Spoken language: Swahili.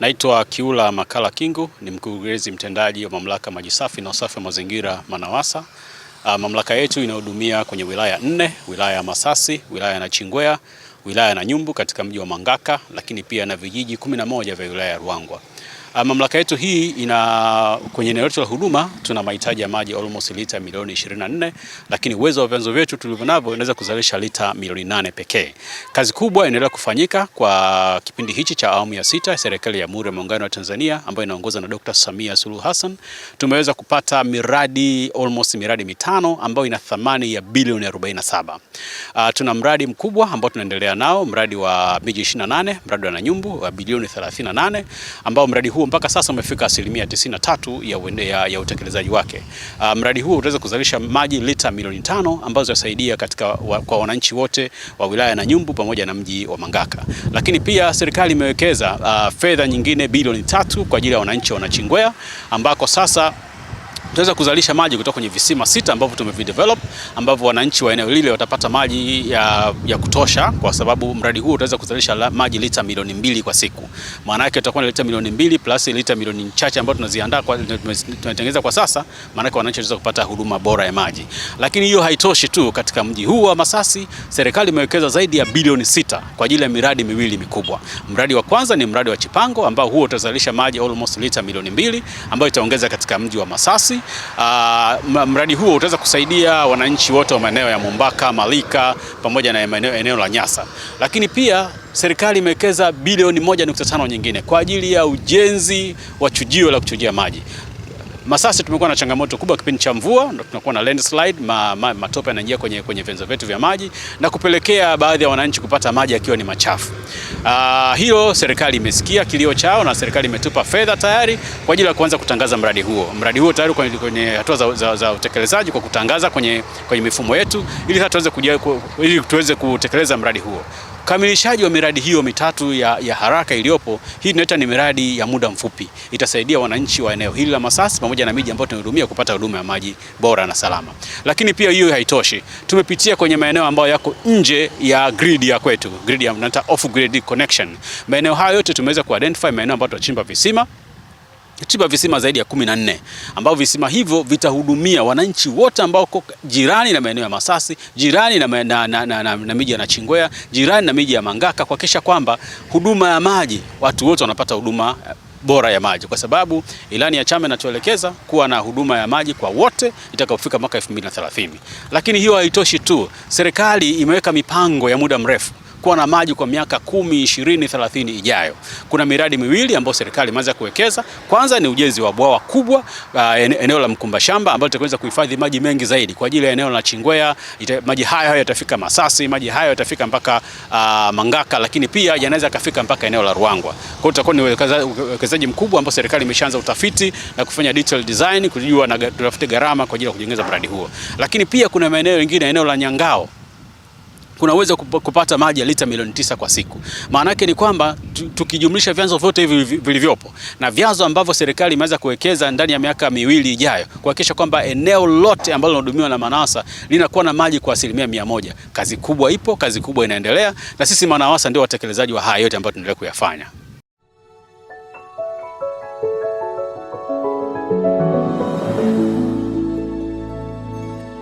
Naitwa Kiula Makala Kingu, ni mkurugenzi mtendaji wa Mamlaka Maji Safi na Usafi wa Mazingira MANAWASA. Mamlaka yetu inahudumia kwenye wilaya 4, wilaya ya Masasi, wilaya ya Nachingwea, wilaya ya Nanyumbu katika mji wa Mangaka, lakini pia na vijiji 11 vya wilaya ya Ruangwa. Mamlaka yetu hii kwenye eneo letu la huduma tuna mahitaji ya maji almost lita milioni 24, lakini uwezo wa vyanzo vyetu tulivyonavyo unaweza kuzalisha lita milioni 8 pekee. Kazi kubwa inaendelea kufanyika kwa kipindi hichi cha awamu ya 6 serikali ya Jamhuri ya Muungano wa Tanzania ambayo inaongozwa na Dr. Samia Suluhu Hassan. Tumeweza kupata miradi 5 ambayo ina thamani ya bilioni 47. Tuna mradi mkubwa ambao tunaendelea nao, mradi wa miji 28, mradi wa Nanyumbu wa bilioni 38 ambao mradi huu mpaka sasa umefika 93% ya utekelezaji wake. Mradi huu utaweza kuzalisha maji lita milioni 5 ambazo zitasaidia kwa wananchi wote wa wilaya ya Nanyumbu pamoja na mji wa Mangaka. Lakini pia serikali imewekeza fedha nyingine bilioni 3 kwa ajili ya wananchi wa Nachingwea ambako sasa tutaweza kuzalisha maji kutoka kwenye visima 6 ambavyo tumevidevelop ambavyo wananchi wa eneo lile watapata maji ya kutosha, kwa sababu mradi huu utaweza kuzalisha maji lita milioni 2 kwa siku. Maana yake tutakuwa na lita milioni 2 plus lita milioni chache ambazo tunaziandaa tunatengeneza kwa sasa, maana yake wananchi wataweza kupata huduma bora ya maji. Lakini hiyo haitoshi tu, katika mji huu wa Masasi serikali imewekeza zaidi ya bilioni 6 kwa ajili ya miradi miwili mikubwa. Mradi wa kwanza ni mradi wa Chipango ambao huo utazalisha maji almost lita milioni 2 ambayo itaongeza katika mji wa Masasi. Mradi huo utaweza kusaidia wananchi wote wa maeneo ya Mumbaka, Malika pamoja na eneo la Nyasa. Lakini pia serikali imewekeza bilioni 1.5 nyingine kwa ajili ya ujenzi wa chujio la kuchujia maji. Masasi tumekuwa na changamoto kubwa kipindi cha mvua, ndio tunakuwa na landslide, matope yanaingia kwenye vyanzo vyetu vya maji na kupelekea baadhi ya wananchi kupata maji yakiwa ni machafu. Hiyo serikali imesikia kilio chao na serikali imetupa fedha tayari kwa ajili ya kuanza kutangaza mradi huo. Mradi huo tayari kwenye hatua za utekelezaji kwa kutangaza kwenye mifumo yetu ili tuweze kutekeleza mradi huo. Kamilishaji wa miradi hiyo mitatu ya haraka iliyopo, hii tunaita ni miradi ya muda mfupi. Itasaidia wananchi wa eneo hili la Masasi pamoja na miji ambayo tunahudumia kupata huduma ya maji bora na salama. Lakini pia hiyo haitoshi. Tumepitia kwenye maeneo ambayo yako nje ya grid ya kwetu, grid ya tunaita off grid connection. Maeneo hayo yote tumeweza kuidentify maeneo ambayo tutachimba visima zaidi ya 14 ambao visima hivyo vitahudumia wananchi wote ambao jirani na maeneo ya Masasi, jirani na miji ya Nachingwea, jirani na miji ya Mangaka, kuhakikisha kwamba huduma ya maji watu wote wanapata huduma bora ya maji, kwa sababu ilani ya chama inatuelekeza kuwa na huduma ya maji kwa wote itakapofika mwaka 2030. Lakini hiyo haitoshi tu, serikali imeweka mipango ya muda mrefu kuwa na maji kwa miaka 10, 20, 30 ijayo. Kuna miradi miwili ambayo serikali imeanza kuwekeza. Kwanza ni ujenzi wa bwawa kubwa eneo la Mkumbashamba ambalo litaweza kuhifadhi maji mengi zaidi kwa ajili ya eneo la Nachingwea. Maji hayo yatafika Masasi, maji hayo yatafika mpaka Mangaka, lakini pia yanaweza kufika mpaka eneo la Ruangwa. Kwa hiyo tutakuwa ni uwekezaji mkubwa ambao serikali imeshaanza utafiti na kufanya detailed design kujua na tutafute gharama kwa ajili ya kujenga mradi huo. Lakini pia kuna maeneo mengine, eneo la Nyangao kuna uwezo kupata maji ya lita milioni 9 kwa siku. Maana yake ni kwamba tukijumlisha vyanzo vyote hivi vilivyopo na vyanzo ambavyo serikali imeweza kuwekeza ndani ya miaka miwili ijayo kuhakikisha kwamba eneo lote ambalo linahudumiwa na MANAWASA linakuwa na maji kwa 100%. Kazi kubwa ipo, kazi kubwa inaendelea, na sisi MANAWASA ndio watekelezaji wa haya yote ambayo tunaendelea kuyafanya.